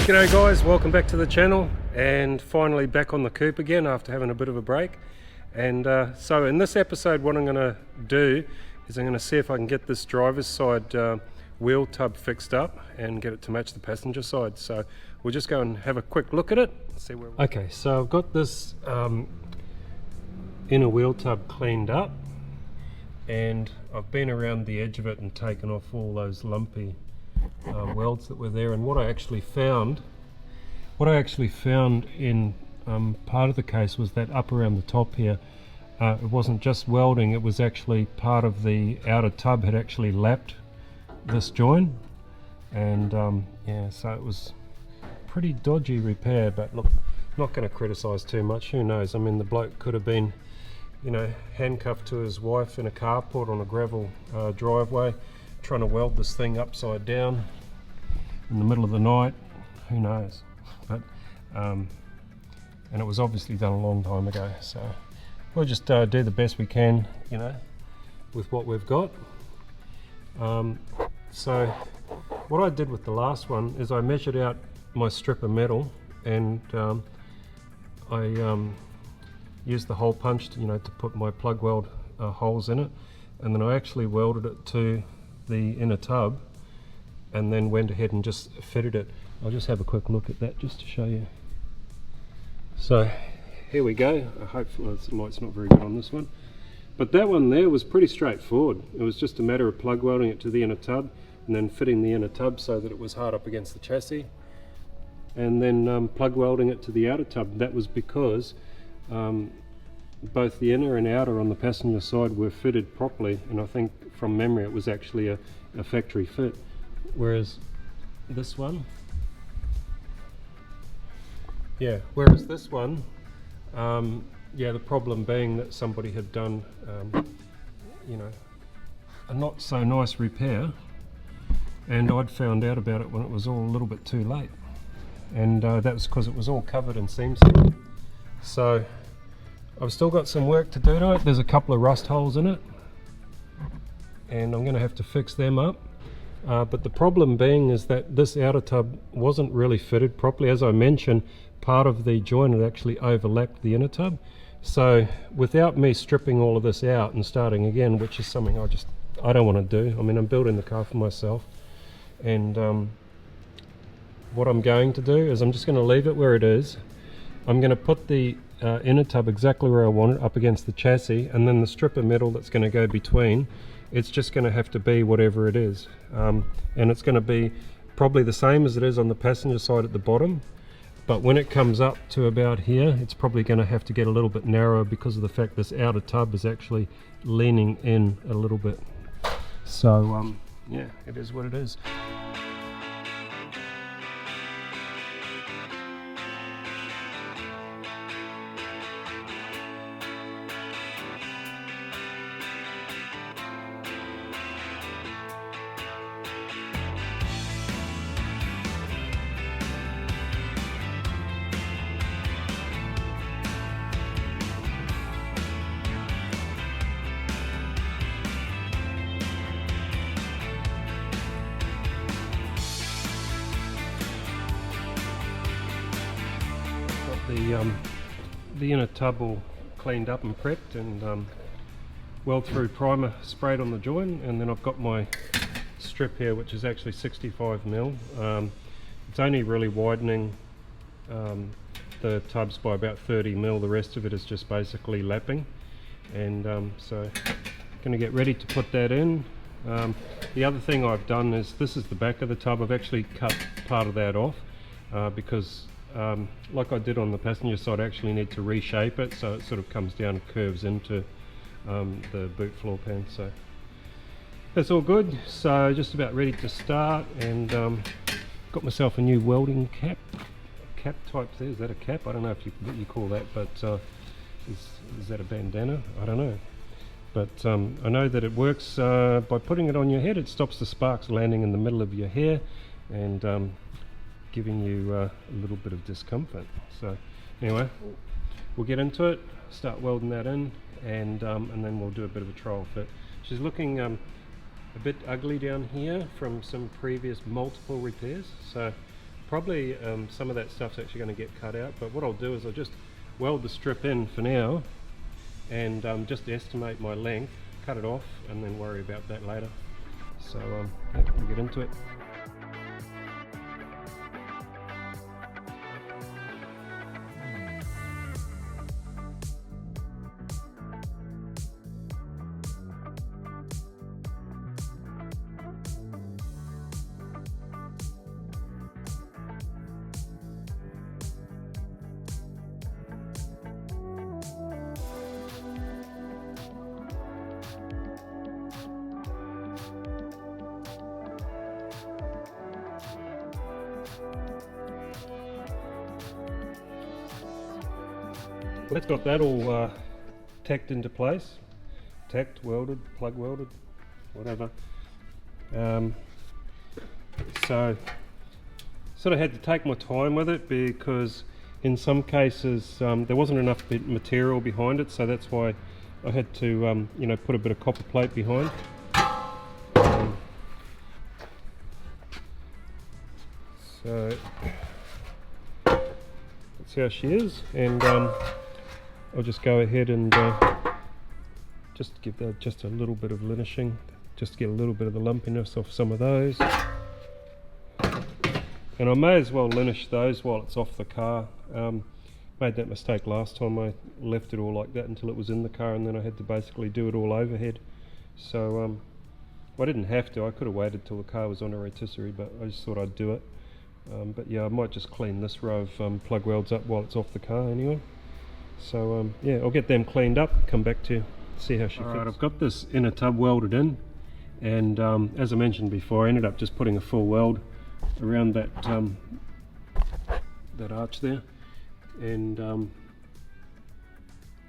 G'day guys, welcome back to the channel, and finally back on the coupe again after having a bit of a break. And so in this episode what I'm going to do is I'm going to see if I can get this driver's side wheel tub fixed up and get it to match the passenger side. So we'll just go and have a quick look at it, see where we're... Okay, so I've got this inner wheel tub cleaned up, and I've been around the edge of it and taken off all those lumpy welds that were there. And what I actually found in part of the case was that up around the top here, it wasn't just welding, it was actually part of the outer tub had actually lapped this joint, and yeah, so it was pretty dodgy repair. But look, not going to criticize too much, who knows, I mean the bloke could have been, you know, handcuffed to his wife in a carport on a gravel driveway trying to weld this thing upside down in the middle of the night, who knows. But and it was obviously done a long time ago, so we'll just do the best we can, you know, with what we've got. So what I did with the last one is I measured out my strip of metal, and I used the hole punch to, you know, to put my plug weld holes in it, and then I actually welded it to the inner tub and then went ahead and just fitted it. I'll just have a quick look at that just to show you. So here we go. Hopefully the light's not very good on this one, but that one there was pretty straightforward. It was just a matter of plug welding it to the inner tub and then fitting the inner tub so that it was hard up against the chassis, and then plug welding it to the outer tub. That was because both the inner and outer on the passenger side were fitted properly, and I think from memory it was actually a factory fit, whereas this one, yeah, the problem being that somebody had done you know, a not so nice repair, and I'd found out about it when it was all a little bit too late, and that was because it was all covered in seam sealing. So I've still got some work to do to it. There's a couple of rust holes in it, and I'm going to have to fix them up. But the problem being is that this outer tub wasn't really fitted properly. As I mentioned, part of the joint had actually overlapped the inner tub. So without me stripping all of this out and starting again, which is something I don't want to do. I mean, I'm building the car for myself, and what I'm going to do is I'm just going to leave it where it is. I'm going to put the inner tub exactly where I want it, up against the chassis, and then the strip of metal that's going to go between, it's just going to have to be whatever it is, and it's going to be probably the same as it is on the passenger side at the bottom, but when it comes up to about here, it's probably going to have to get a little bit narrower because of the fact this outer tub is actually leaning in a little bit. So yeah, it is what it is. The inner tub all cleaned up and prepped, and weld through primer sprayed on the joint, and then I've got my strip here which is actually 65mm. It's only really widening the tubs by about 30mm. The rest of it is just basically lapping, and so I'm going to get ready to put that in. The other thing I've done is, this is the back of the tub. I've actually cut part of that off because like I did on the passenger side, I actually need to reshape it so it sort of comes down and curves into the boot floor pan. So that's all good. So just about ready to start, and got myself a new welding cap type there. Is that a cap? I don't know what you call that, but is that a bandana? I don't know, but I know that it works by putting it on your head. It stops the sparks landing in the middle of your hair and giving you a little bit of discomfort. So anyway, we'll get into it, start welding that in, and then we'll do a bit of a trial fit. She's looking a bit ugly down here from some previous multiple repairs, so probably some of that stuff's actually going to get cut out, but what I'll do is I'll just weld the strip in for now and just estimate my length, cut it off, and then worry about that later. So yeah, we'll get into it. Let's got that all tacked into place, tacked, welded, plug welded, whatever. So sort of had to take my time with it because in some cases there wasn't enough material behind it, so that's why I had to you know, put a bit of copper plate behind. So that's how she is, and I'll just go ahead and just give that just a little bit of linishing, just to get a little bit of the lumpiness off some of those. And I may as well linish those while it's off the car. Made that mistake last time. I left it all like that until it was in the car, and then I had to basically do it all overhead. So I didn't have to. I could have waited till the car was on a rotisserie, but I just thought I'd do it. But yeah, I might just clean this row of plug welds up while it's off the car anyway. So yeah, I'll get them cleaned up, come back to see how she fits. Alright, I've got this inner tub welded in, and as I mentioned before, I ended up just putting a full weld around that that arch there, and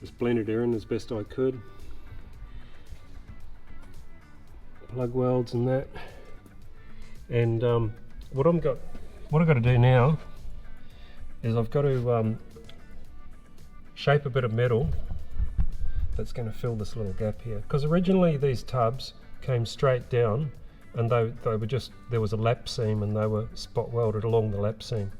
just blended her in as best I could. Plug welds and that, and what I've got to do now is I've got to shape a bit of metal that's going to fill this little gap here, because originally these tubs came straight down, and they were just, there was a lap seam and they were spot welded along the lap seam.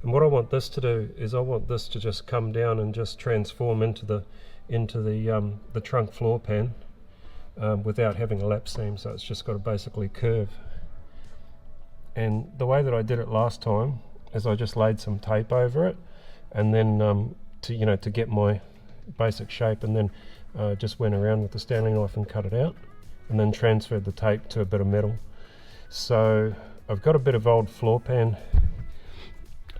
And what I want this to do is I want this to just come down and just transform into the trunk floor pan without having a lap seam, so it's just got to basically curve. And the way that I did it last time is I just laid some tape over it, and then to get my basic shape, and then just went around with the Stanley knife and cut it out, and then transferred the tape to a bit of metal. So I've got a bit of old floor pan.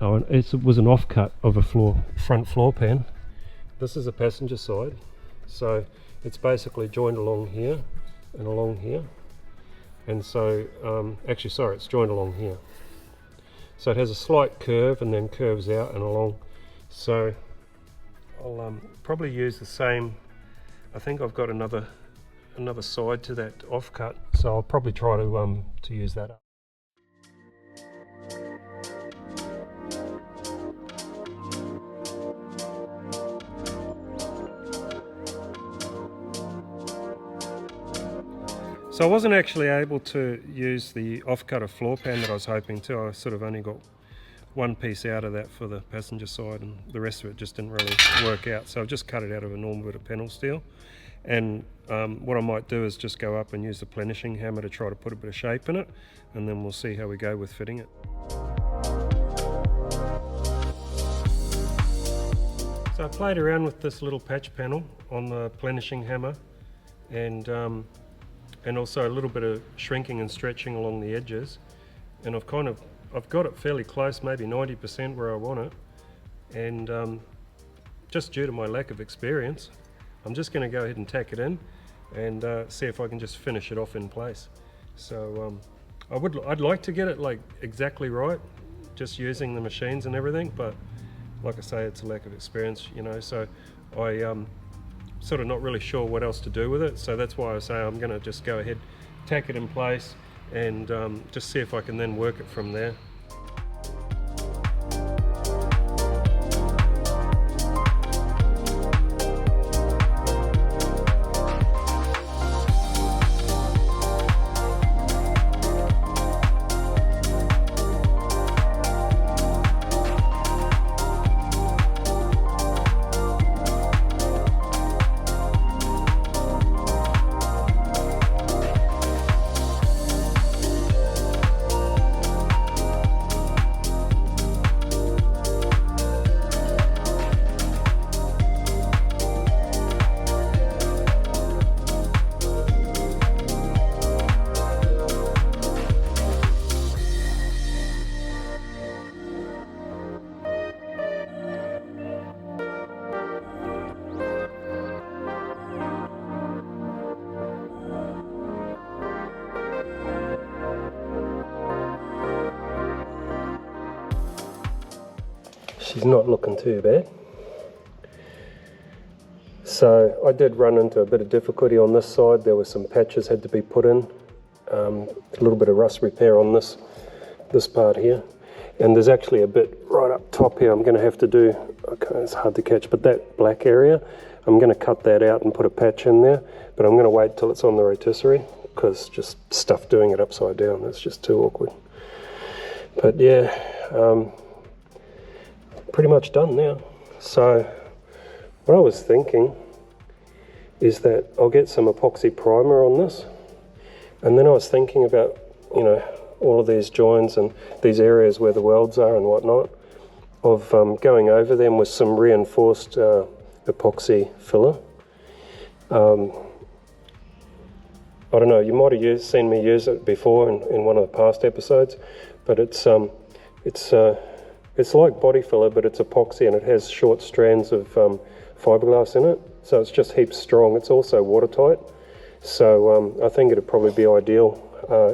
Oh, and it was an offcut of a front floor pan. This is a passenger side, so it's basically joined along here and along here, and so actually sorry, it's joined along here, so it has a slight curve and then curves out and along. So I'll probably use the same. I think I've got another side to that offcut, so I'll probably try to use that up. So I wasn't actually able to use the offcut of floor pan that I was hoping to. I sort of only got one piece out of that for the passenger side, and the rest of it just didn't really work out. So I've just cut it out of a normal bit of panel steel. And what I might do is just go up and use the plenishing hammer to try to put a bit of shape in it, and then we'll see how we go with fitting it. So I played around with this little patch panel on the plenishing hammer, and also a little bit of shrinking and stretching along the edges, and I've got it fairly close, maybe 90% where I want it, and just due to my lack of experience, I'm just going to go ahead and tack it in and see if I can just finish it off in place. So I'd like to get it like exactly right, just using the machines and everything, but like I say, it's a lack of experience, you know, so I sort of not really sure what else to do with it, so that's why I say I'm going to just go ahead, tack it in place, and just see if I can then work it from there. she's not looking too bad. So I did run into a bit of difficulty on this side. There were some patches had to be put in, a little bit of rust repair on this part here, and there's actually a bit right up top here I'm going to have to do. Okay, it's hard to catch, but that black area, I'm going to cut that out and put a patch in there, but I'm going to wait till it's on the rotisserie, because just stuff doing it upside down, that's just too awkward. But yeah, pretty much done now. So what I was thinking is that I'll get some epoxy primer on this, and then I was thinking about, you know, all of these joins and these areas where the welds are and whatnot, of going over them with some reinforced epoxy filler. I don't know, you might have seen me use it before in one of the past episodes, but it's like body filler, but it's epoxy and it has short strands of fiberglass in it, so it's just heaps strong. It's also watertight, so I think it'd probably be ideal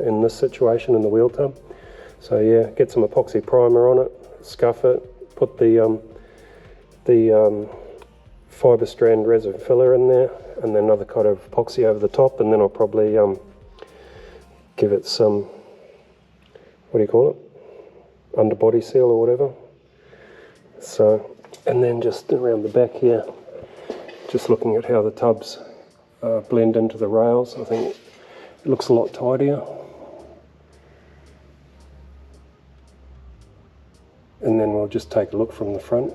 in this situation in the wheel tub. So yeah, get some epoxy primer on it, scuff it, put the fibre strand resin filler in there, and then another coat of epoxy over the top, and then I'll probably give it some, what do you call it, underbody seal or whatever. So, and then just around the back here, just looking at how the tubs blend into the rails, I think it looks a lot tidier. And then we'll just take a look from the front.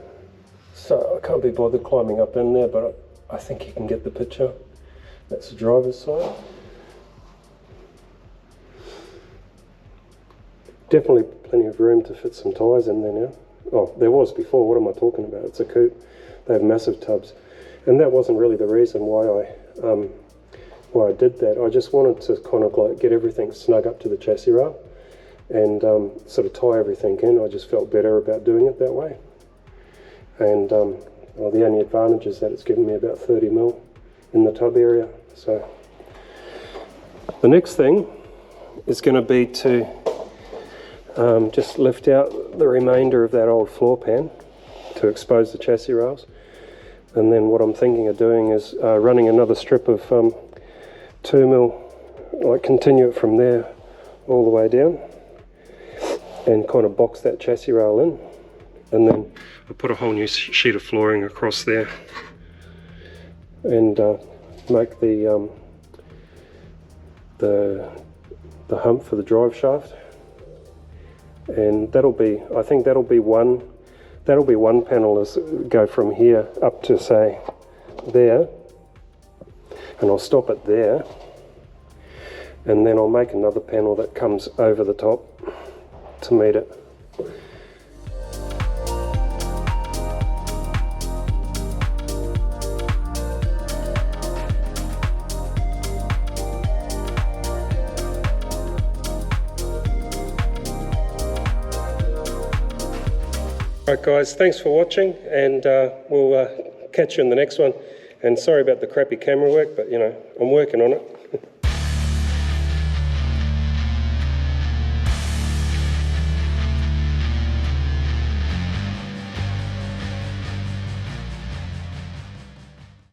So I can't be bothered climbing up in there, but I think you can get the picture. That's the driver's side. Definitely plenty of room to fit some tyres in there now. Oh, there was before, what am I talking about? It's a coupe. They have massive tubs. And that wasn't really the reason why I did that. I just wanted to kind of like get everything snug up to the chassis rail and sort of tie everything in. I just felt better about doing it that way. And well, the only advantage is that it's given me about 30 mil in the tub area. So the next thing is going to be to just lift out the remainder of that old floor pan to expose the chassis rails. And then what I'm thinking of doing is running another strip of 2 mil, like continue it from there all the way down and kind of box that chassis rail in, and then I'll put a whole new sheet of flooring across there and make the hump for the drive shaft. And that'll be, I think that'll be one panel, as go from here up to say there, and I'll stop it there, and then I'll make another panel that comes over the top to meet it. Alright guys, thanks for watching, and we'll catch you in the next one. And sorry about the crappy camera work, but you know, I'm working on it.